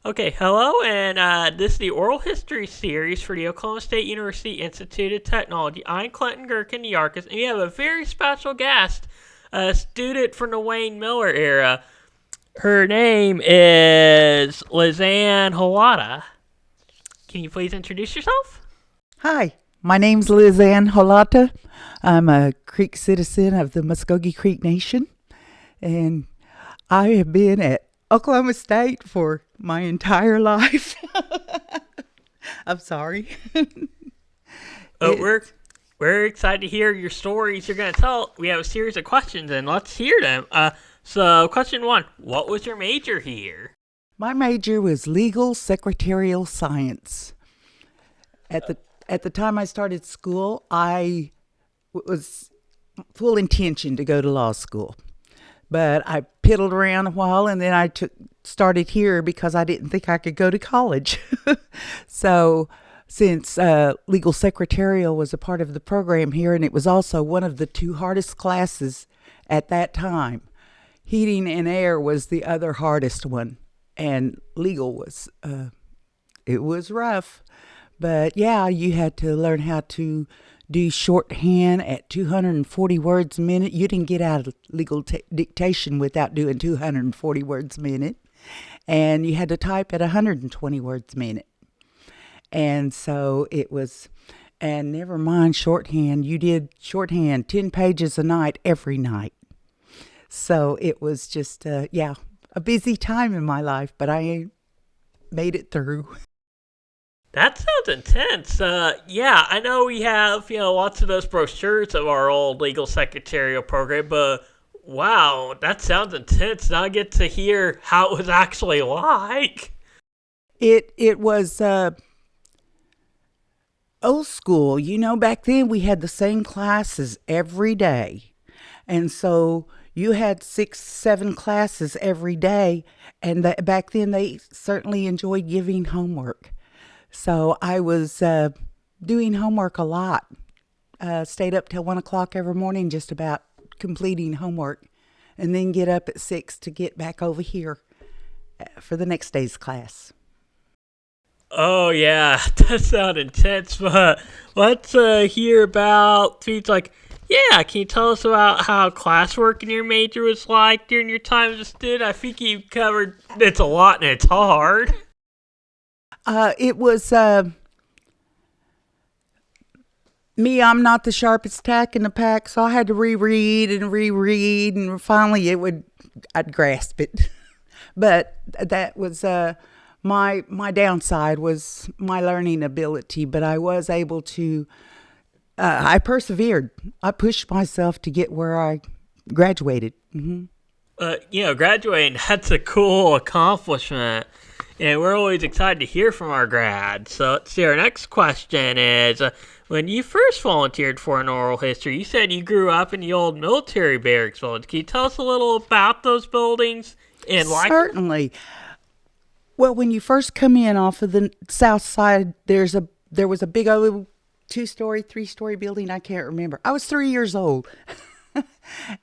Okay, hello, and this is the oral history series for the Oklahoma State University Institute of Technology. I'm Clinton Gherkin Yarkis, and we have a very special guest, a student from the Wayne Miller era. Her name is Lizanne Holata. Can you please introduce yourself? Hi, my name's Lizanne Holata. I'm a Creek citizen of the Muskogee Creek Nation, and I have been at Oklahoma State for my entire life. I'm sorry. Uh, we're It, we're excited to hear your stories you're going to tell. We have a series of questions, and let's hear them. So question one: what was your major here? my major was legal secretarial science. At the at the time I started school, I was full intention to go to law school. But I piddled around a while, and then started here because I didn't think I could go to college. So since legal secretarial was a part of the program here, and it was also one of the two hardest classes at that time, heating and air was the other hardest one, and legal was it was rough. But yeah, you had to learn how to do shorthand at 240 words a minute. You didn't get out of legal dictation without doing 240 words a minute. And you had to type at 120 words a minute. And so it was, and never mind shorthand, you did shorthand 10 pages a night every night. So it was just, yeah, a busy time in my life, but I made it through. That sounds intense. Yeah, I know we have, lots of those brochures of our old legal secretarial program, but wow, that sounds intense. Now I get to hear how it was actually like. It was old school. Back then we had the same classes every day. And so you had 6, 7 classes every day. And back then they certainly enjoyed giving homework. So I was doing homework a lot. Stayed up till 1 o'clock every morning just about completing homework. And then get up at 6 to get back over here for the next day's class. Oh, yeah, that sounds intense, but let's hear about things like, yeah, can you tell us about how classwork in your major was like during your time as a student? I think you covered it's a lot and it's hard. It was me. I'm not the sharpest tack in the pack, so I had to reread, and finally I'd grasp it. But that was my downside was my learning ability. But I was able to. I persevered. I pushed myself to get where I graduated. Graduating, that's a cool accomplishment. And we're always excited to hear from our grads. So let's see, our next question is, when you first volunteered for an oral history, you said you grew up in the old military barracks buildings. Can you tell us a little about those buildings and life? Certainly. Well, when you first come in off of the south side, there was a big old 2-story, 3-story building. I can't remember. I was 3 years old.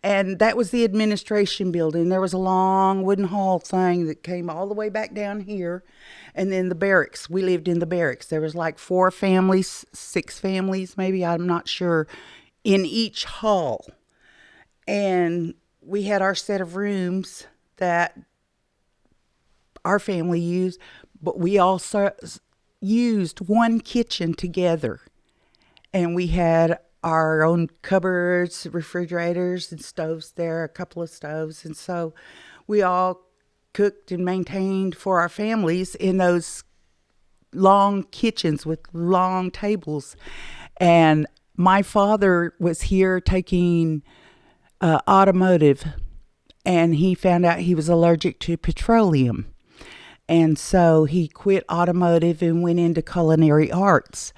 And that was the administration building. There was a long wooden hall thing that came all the way back down here. And then the barracks. We lived in the barracks. There was like 4 families, 6 families, maybe, I'm not sure, in each hall. And we had our set of rooms that our family used, but we also used one kitchen together. And we had our own cupboards, refrigerators, and stoves there, a couple of stoves. And so we all cooked and maintained for our families in those long kitchens with long tables. And my father was here taking automotive, and he found out he was allergic to petroleum. And so he quit automotive and went into culinary arts.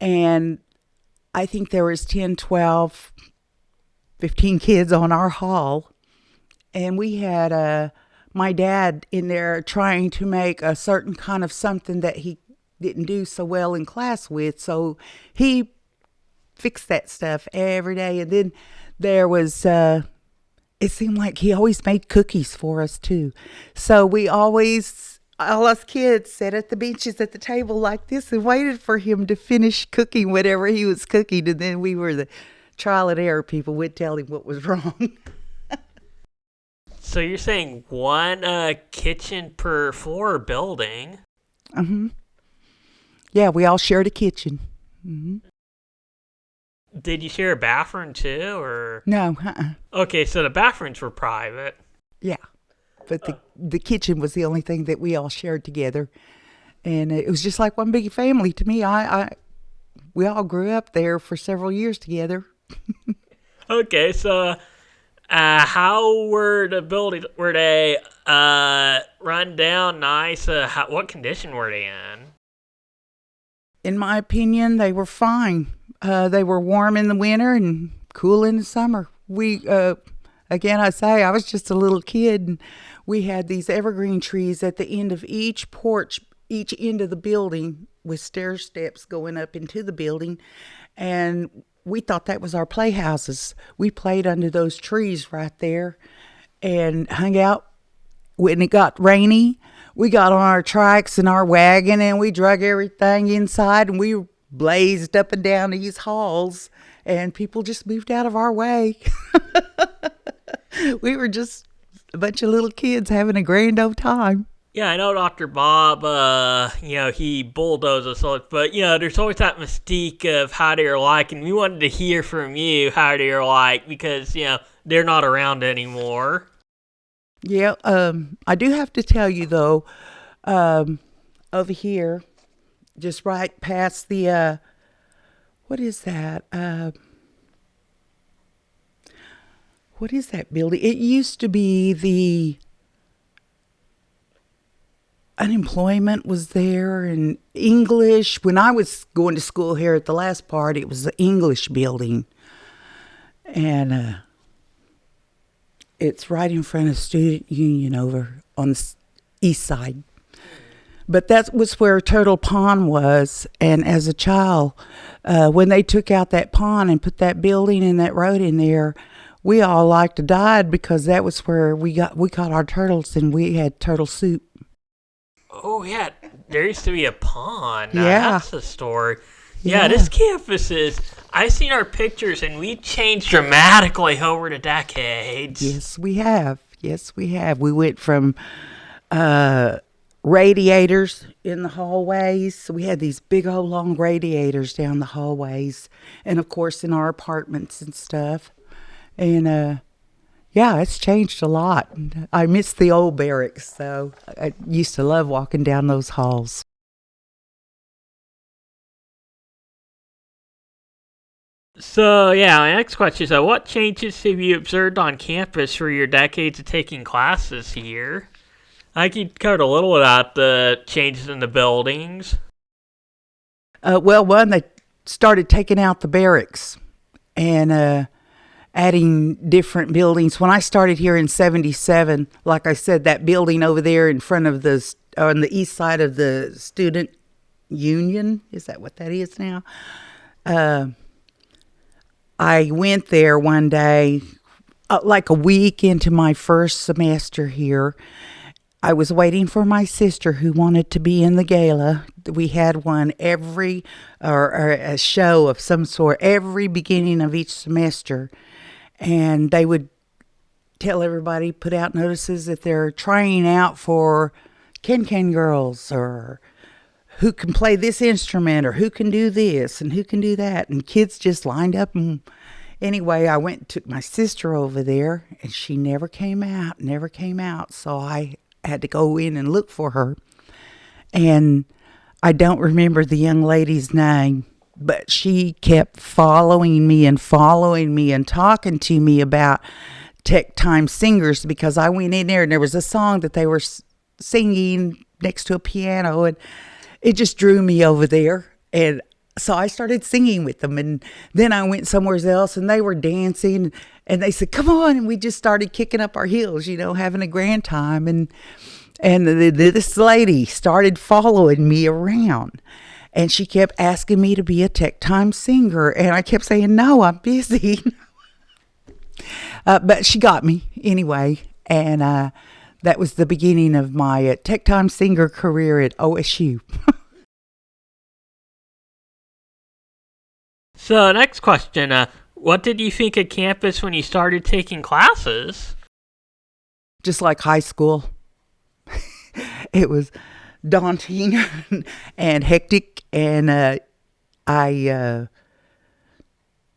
And I think there was 10, 12, 15 kids on our hall. And we had my dad in there trying to make a certain kind of something that he didn't do so well in class with. So he fixed that stuff every day. And then there was, it seemed like he always made cookies for us too. So we always, all us kids sat at the benches at the table like this and waited for him to finish cooking whatever he was cooking. And then we were the trial and error people. We'd tell him what was wrong. So you're saying one kitchen per floor building? Mm-hmm. Yeah, we all shared a kitchen. Mm-hmm. Did you share a bathroom too, or? No, Okay, so the bathrooms were private. Yeah, but the kitchen was the only thing that we all shared together, and it was just like one big family to me. We all grew up there for several years together. Okay, so how were the buildings? Were they run down nice? What condition were they in? In my opinion, they were fine. They were warm in the winter and cool in the summer. Again, I say, I was just a little kid, and we had these evergreen trees at the end of each porch, each end of the building, with stair steps going up into the building, and we thought that was our playhouses. We played under those trees right there and hung out. When it got rainy, we got on our trikes and our wagon, and we drug everything inside, and we blazed up and down these halls, and people just moved out of our way. We were just a bunch of little kids having a grand old time. Yeah, I know Dr. Bob, he bulldozes us, but, there's always that mystique of how they're like, and we wanted to hear from you how they're like, because, they're not around anymore. Yeah, I do have to tell you, though, over here, just right past the, what is that? What is that building? It used to be the unemployment was there, and English. When I was going to school here at the last part, it was the English building. And it's right in front of Student Union over on the east side. But that was where Turtle Pond was. And as a child, when they took out that pond and put that building and that road in there, we all like to died, because that was where we caught our turtles, and we had turtle soup. Oh, yeah, there used to be a pond. Now, Yeah. that's the story. Yeah, this campus I've seen our pictures, and we changed dramatically over the decades. Yes, we have. Yes, we have. We went from radiators in the hallways. So we had these big old long radiators down the hallways, and of course in our apartments and stuff. And yeah, it's changed a lot. I miss the old barracks, so I used to love walking down those halls. So, yeah, my next question is, what changes have you observed on campus for your decades of taking classes here? I think you covered a little about the changes in the buildings. Well, one, they started taking out the barracks and adding different buildings. When I started here in 1977, like I said, that building over there in front of on the east side of the Student Union, is that what that is now? I went there one day, like a week into my first semester here. I was waiting for my sister who wanted to be in the gala. We had one or a show of some sort every beginning of each semester. And they would tell everybody, put out notices that they're trying out for Can Girls, or who can play this instrument, or who can do this and who can do that. And kids just lined up. And anyway, I went and took my sister over there, and she never came out. So I had to go in and look for her. And I don't remember the young lady's name, but she kept following me and talking to me about tech time singers, because I went in there and there was a song that they were singing next to a piano, and it just drew me over there. And so I started singing with them, and then I went somewhere else and they were dancing, and they said, come on. And we just started kicking up our heels, having a grand time. And this lady started following me around, and she kept asking me to be a tech time singer. And I kept saying, no, I'm busy. But she got me anyway. And That was the beginning of my Tech Time singer career at OSU. So, next question. What did you think of campus when you started taking classes? Just like high school. It was daunting and hectic, and I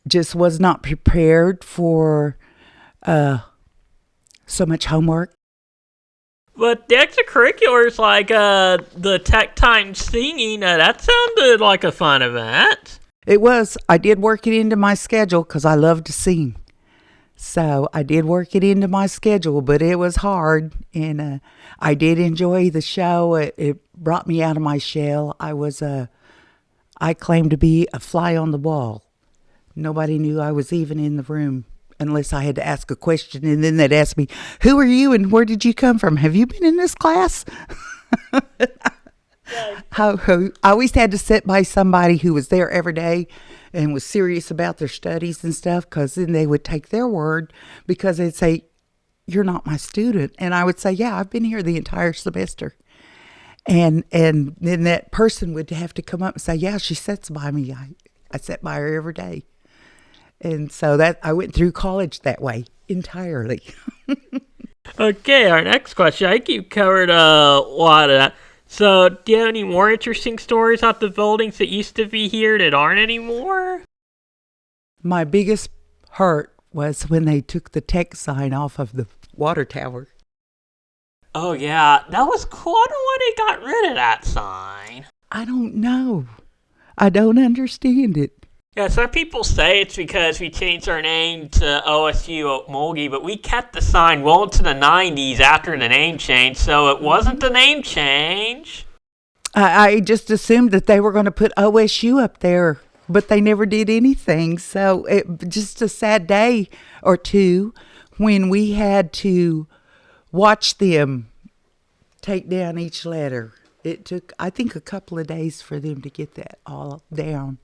just was not prepared for so much homework. But the extracurriculars, like the Tech Time singing, that sounded like a fun event. It was. I did work it into my schedule because I love to sing. So I did work it into my schedule, but it was hard, and I did enjoy the show. It brought me out of my shell. I claimed to be a fly on the wall. Nobody knew I was even in the room unless I had to ask a question, and then they'd ask me, "Who are you and where did you come from? Have you been in this class?" I always had to sit by somebody who was there every day and was serious about their studies and stuff, because then they would take their word, because they'd say, "You're not my student." And I would say, "Yeah, I've been here the entire semester." And then that person would have to come up and say, "Yeah, she sits by me. I sit by her every day." And so that I went through college that way entirely. Okay, our next question. I think you covered a lot of that. So, do you have any more interesting stories about the buildings that used to be here that aren't anymore? My biggest hurt was when they took the tech sign off of the water tower. Oh, yeah. That was cool. I don't know why they got rid of that sign. I don't know. I don't understand it. Yeah, some people say it's because we changed our name to OSU Okmulgee, but we kept the sign well into the 90s after the name change, so it wasn't the name change. I just assumed that they were going to put OSU up there, but they never did anything. So it just a sad day or two when we had to watch them take down each letter. It took, I think, a couple of days for them to get that all down.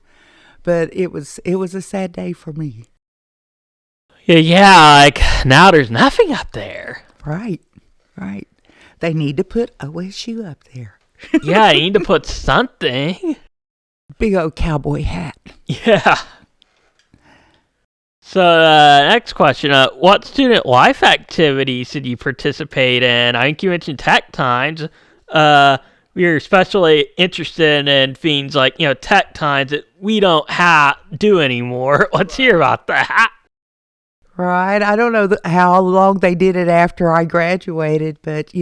But it was a sad day for me. Yeah, like now there's nothing up there. Right. They need to put OSU up there. Yeah, you need to put something. Big old cowboy hat. Yeah. So, next question. What student life activities did you participate in? I think you mentioned Tech Times. We are especially interested in things like, Tech Times that we don't do anymore. Let's hear about that. Right. I don't know how long they did it after I graduated, but,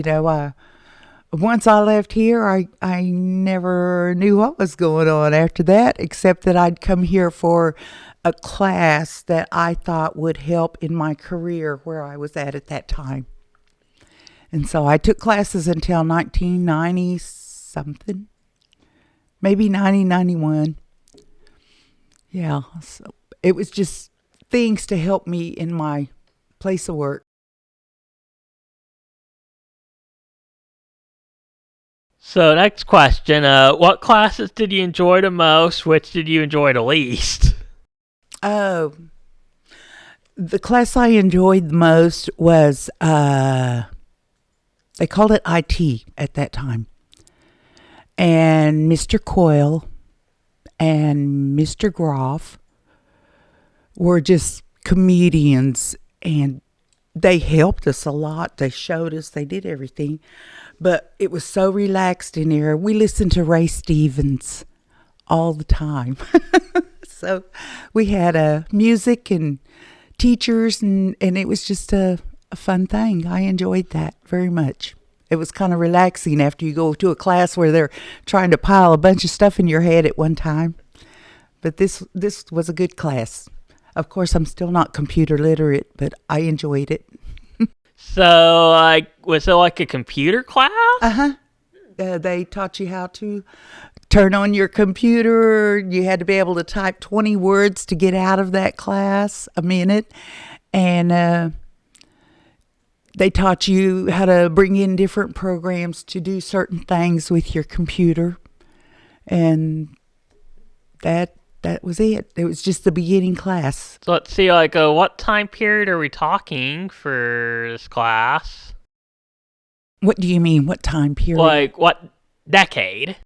once I left here, I never knew what was going on after that, except that I'd come here for a class that I thought would help in my career where I was at that time. And so I took classes until 1990 something, maybe 1991. Yeah, so it was just things to help me in my place of work. So, next question. What classes did you enjoy the most? Which did you enjoy the least? Oh, the class I enjoyed the most was, they called it IT at that time. And Mr. Coyle and Mr. Groff were just comedians, and they helped us a lot. They showed us, they did everything. But it was so relaxed in there. We listened to Ray Stevens all the time. So we had music and teachers, and it was just a fun thing. I enjoyed that very much. It was kind of relaxing after you go to a class where they're trying to pile a bunch of stuff in your head at one time. But this was a good class. Of course, I'm still not computer literate, but I enjoyed it. So, was it like a computer class? Uh-huh. They taught you how to turn on your computer. You had to be able to type 20 words to get out of that class a minute. And they taught you how to bring in different programs to do certain things with your computer. And that was it. It was just the beginning class. So let's see, what time period are we talking for this class? What do you mean? What time period? Like, what decade?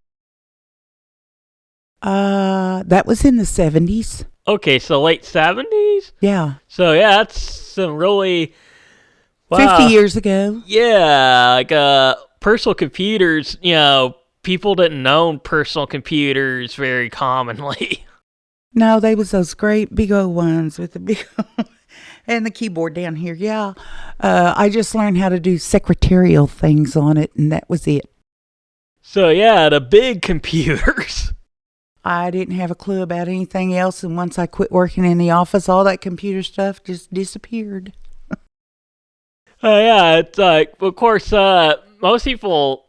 That was in the 70s. Okay, so late 70s? Yeah. So, yeah, that's some really... 50 Wow. years ago. Yeah, like, personal computers, people didn't own personal computers very commonly. No, they was those great big old ones with the big and the keyboard down here. Yeah. I just learned how to do secretarial things on it, and that was it. So, yeah, the big computers. I didn't have a clue about anything else, and once I quit working in the office, all that computer stuff just disappeared. Yeah, it's like, of course, most people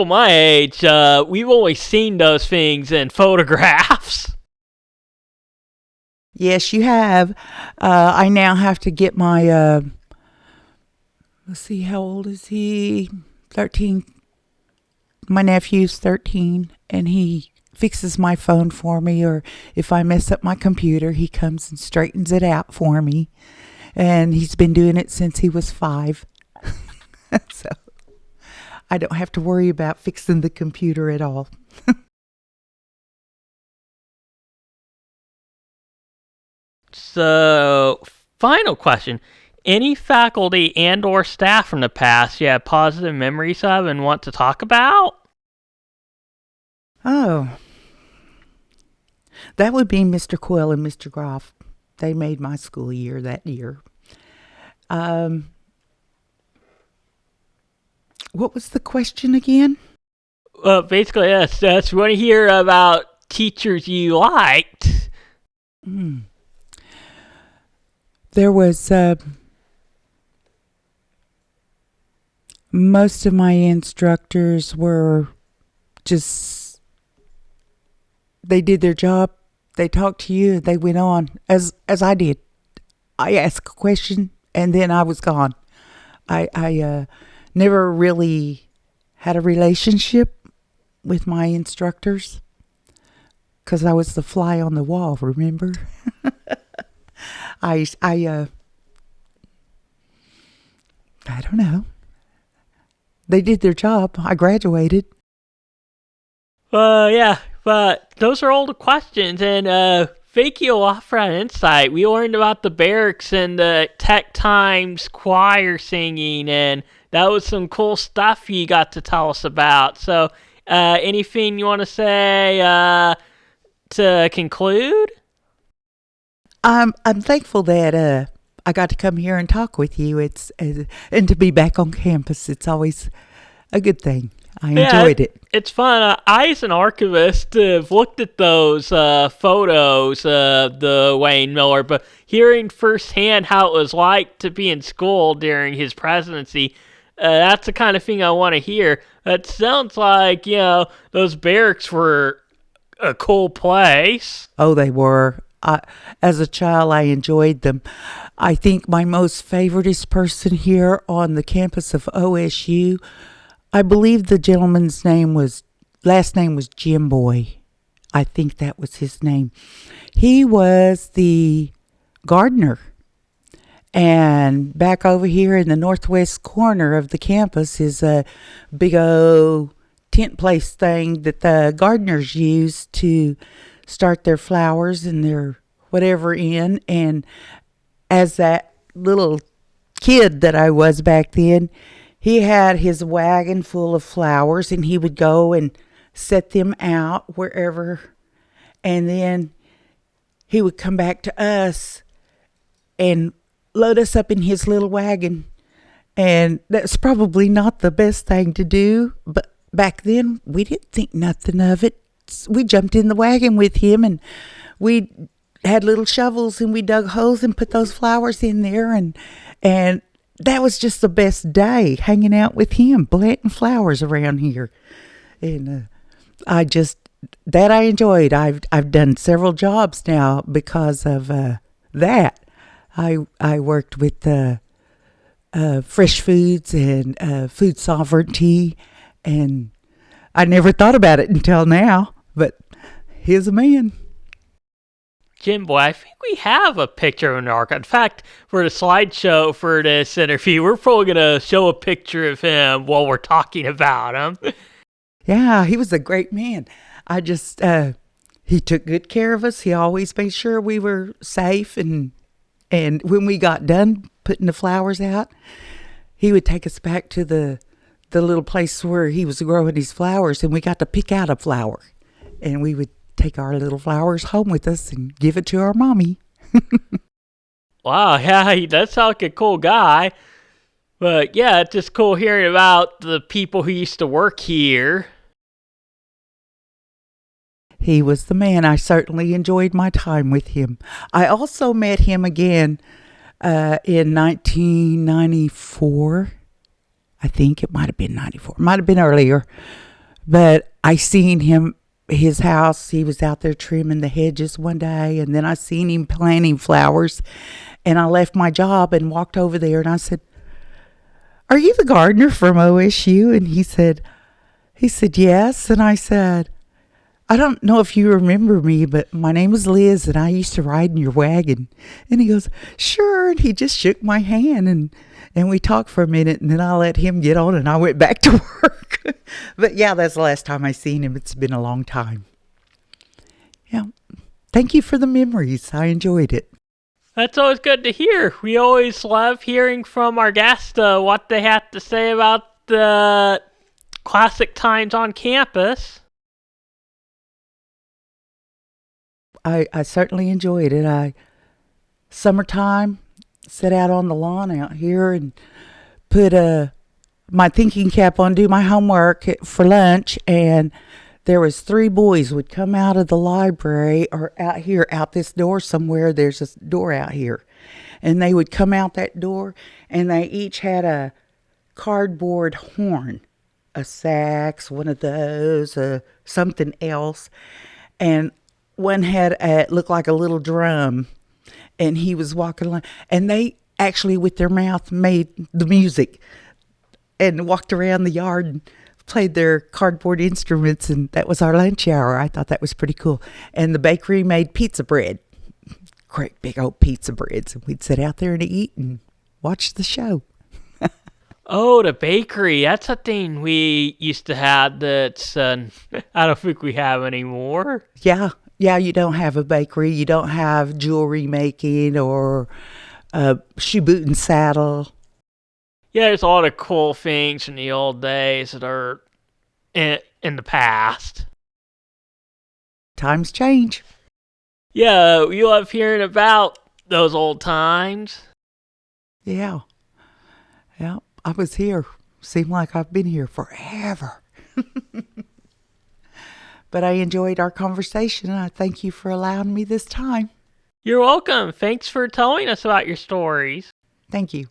my age, we've only seen those things in photographs. Yes, you have. I now have to get my, let's see, how old is he? 13. My nephew's 13, and he fixes my phone for me, or if I mess up my computer, he comes and straightens it out for me. And he's been doing it since he was 5. So I don't have to worry about fixing the computer at all. So, final question. Any faculty and or staff from the past you have positive memories of and want to talk about? Oh, that would be Mr. Quill and Mr. Groff. They made my school year that year. What was the question again? Well, basically, yes. We want to hear about teachers you liked. There was most of my instructors were just, they did their job, they talked to you, they went on as I did. I asked a question and then I was gone. I never really had a relationship with my instructors because I was the fly on the wall, remember? I don't know. They did their job. I graduated. Yeah, but those are all the questions, and thank you a lot for that insight. We learned about the barracks and the Tech Times choir singing, and that was some cool stuff you got to tell us about. So, anything you want to say to conclude? I'm thankful that I got to come here and talk with you. And to be back on campus. It's always a good thing. I enjoyed it. It's fun. I, as an archivist, have looked at those photos of the Wayne Miller, but hearing firsthand how it was like to be in school during his presidency, that's the kind of thing I want to hear. It sounds like, those barracks were a cool place. Oh, they were. As a child, I enjoyed them. I think my most favoriteest person here on the campus of OSU, I believe the gentleman's last name was Jim Boy. I think that was his name. He was the gardener. And back over here in the northwest corner of the campus is a big old tent place thing that the gardeners use to start their flowers and their whatever in. And as that little kid that I was back then, he had his wagon full of flowers and he would go and set them out wherever. And then he would come back to us and load us up in his little wagon. And that's probably not the best thing to do, but back then we didn't think nothing of it. We jumped in the wagon with him and we had little shovels and we dug holes and put those flowers in there, and that was just the best day, hanging out with him, planting flowers around here. And I enjoyed. I've done several jobs now because of that. I worked with fresh foods and food sovereignty, and I never thought about it until now, but here's a man. Jim Boy, I think we have a picture of him in our archive. In fact, for the slideshow for this interview, we're probably going to show a picture of him while we're talking about him. Yeah, he was a great man. He took good care of us. He always made sure we were safe. And when we got done putting the flowers out, he would take us back to the little place where he was growing his flowers, and we got to pick out a flower. And we would take our little flowers home with us and give it to our mommy. Wow, yeah, that sounds like a cool guy. But yeah, it's just cool hearing about the people who used to work here. He was the man. I certainly enjoyed my time with him. I also met him again in 1994. I think it might have been 94. Might have been earlier. But I seen him, his house. He was out there trimming the hedges one day. And then I seen him planting flowers. And I left my job and walked over there. And I said, "Are you the gardener from OSU?" And he said, "Yes." And I said, "I don't know if you remember me, but my name is Liz, and I used to ride in your wagon." And he goes, "Sure." And he just shook my hand, and we talked for a minute, and then I let him get on, and I went back to work. But yeah, that's the last time I seen him. It's been a long time. Yeah. Thank you for the memories. I enjoyed it. That's always good to hear. We always love hearing from our guests what they have to say about the classic times on campus. I certainly enjoyed it. Summertime, sit out on the lawn out here and put my thinking cap on, do my homework for lunch, and there was 3 boys would come out of the library or out this door somewhere. There's a door out here, and they would come out that door, and they each had a cardboard horn, a sax, one of those, something else, and one had looked like a little drum, and he was walking along, and they actually with their mouth made the music and walked around the yard and played their cardboard instruments, and that was our lunch hour. I thought that was pretty cool. And the bakery made pizza bread, great big old pizza breads, and we'd sit out there and eat and watch the show. Oh, the bakery. That's a thing we used to have that's, I don't think we have anymore. Yeah, you don't have a bakery. You don't have jewelry making or shoe boot and saddle. Yeah, there's a lot of cool things from the old days that are in the past. Times change. Yeah, we love hearing about those old times. Yeah, I was here. Seemed like I've been here forever. But I enjoyed our conversation, and I thank you for allowing me this time. You're welcome. Thanks for telling us about your stories. Thank you.